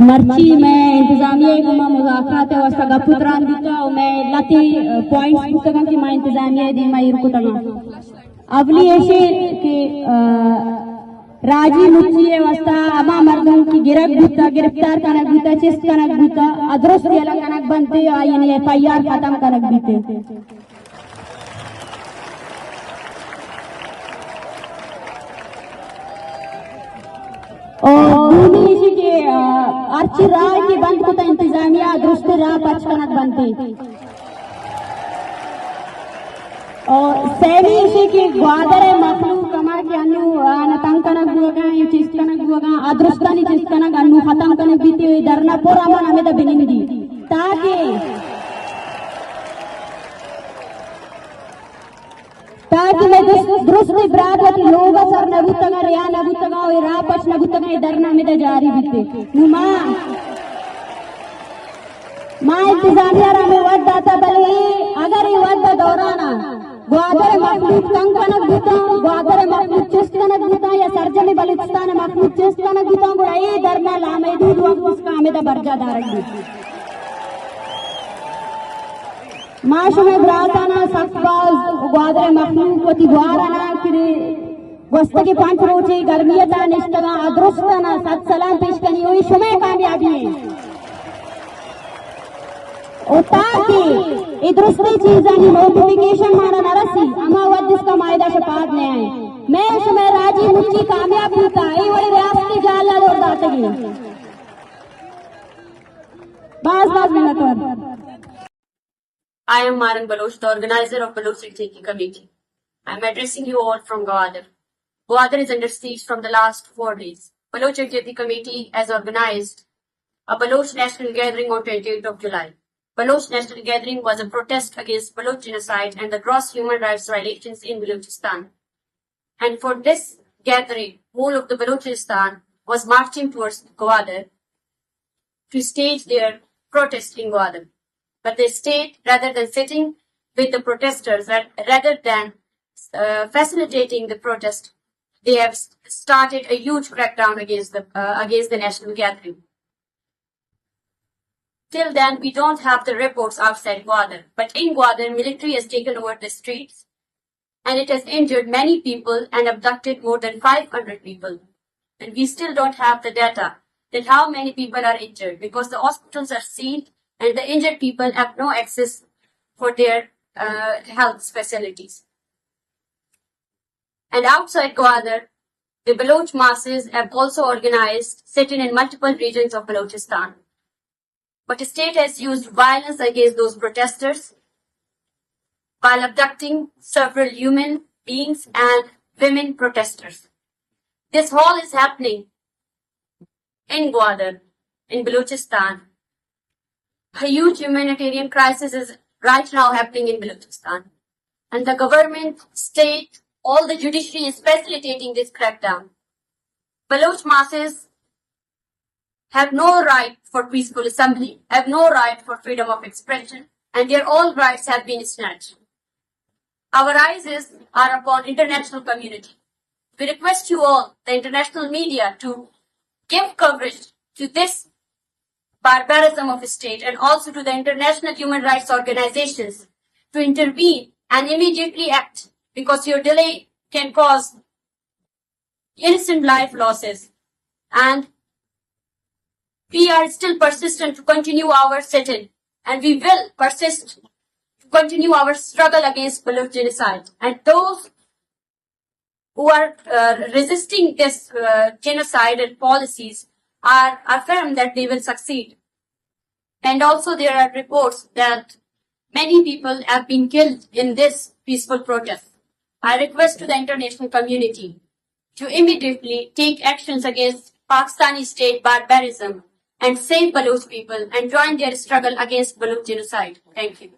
मर्ची में इंतजामिया गमा मुज़ाकरात और सगा पुत्रान दिता और मैं लती पॉइंट्स पुस्तकां की मैं इंतजामिया दी मैं इरुकुतगा अवली ऐसे कि राजी मुच्ची वस्ता अमा मर्दों की गिरफ्तार कनक बीता चेस्ट कनक बीता अदरस केला कनक बनते यानी एफआईआर खत्म कनक बीते और दूसरी इसी के अर्ची राय की बंद को इंतजामिया दुरुस्त राह पच कनक बनते और सेवी इसी की ग्वादरे मखलूक कमर के अन्नु नतंग कनक बुगा ये चीज कनक बुगा अदृष्टानी चीज कनक अन्नु खत्म कनक बीती हुई धरना पूरा मन हमें तो बिनिंदी ताकि मैं दुरुस्त बराबर लोग सर नबुतगा रिया नबुतगा और राह पच नबुतगा ये धरना में तो जारी बीते नुमा माँ इंतजामिया में वद दाता बले अगर ये वद दौराना ग्वादर मखलूक तंग कनक बीता ग्वादर मखलूक चेस्ट कनक बीता या सर्जनी बलुचिस्तान मखलूक चेस्ट कनक बीता गुड़ा ये धरना लामे दूध वक्त उसका हमें तो बर्जा दारगी माशु में ब्राताना सख्तबाज ग्वादर मखलूक वती ग्वाराना किरे वस्त के पांच रोचे गर्मियता निष्ठगा अदृष्टाना सत सलाम पेश करनी हुई शुमे कामयाबी है ताकि ये दुरुस्ती चीज़ानी नोटिफिकेशन मारा नरसी अमावत जिसका मायदा शपात ने आए मैं शुमे राजी मुच्ची कामयाब होता ये वही रियासती जाला लोग दाते गए बास मिनट और I am Maran Baloch, the organizer of Baloch City Committee. I am addressing you all from Gwadar. Gwadar is under siege from the last 4 days. Baloch City Committee has organized a Baloch National Gathering on 28th of July. Baloch National Gathering was a protest against Baloch genocide and the gross human rights violations in Balochistan. And for this gathering, whole of the Balochistan was marching towards Gwadar to stage their protest in Gwadar. But the state, rather than sitting with the protesters, rather than facilitating the protest, they have started a huge crackdown against the national gathering. Till then, we don't have the reports outside Gwadar. But in Gwadar, military has taken over the streets and it has injured many people and abducted more than 500 people. And we still don't have the data that how many people are injured because the hospitals are sealed and the injured people have no access for their health facilities. And outside Gwadar, the Baloch masses have also organized sitting in multiple regions of Balochistan. But the state has used violence against those protesters while abducting several human beings and women protesters. This all is happening in Gwadar, in Balochistan. A huge humanitarian crisis is right now happening in Balochistan. And the government, state, all the judiciary is facilitating this crackdown. Baloch masses have no right for peaceful assembly, have no right for freedom of expression, and their all rights have been snatched. Our eyes are upon international community. We request you all, the international media, to give coverage to this barbarism of the state and also to the international human rights organizations to intervene and immediately act because your delay can cause innocent life losses. And we are still persistent to continue our sit-in and we will persist to continue our struggle against Baloch genocide. And those who are resisting this genocide and policies are affirm that they will succeed. And also there are reports that many people have been killed in this peaceful protest. I request to the international community to immediately take actions against Pakistani state barbarism and save Baloch people and join their struggle against Baloch genocide. Thank you.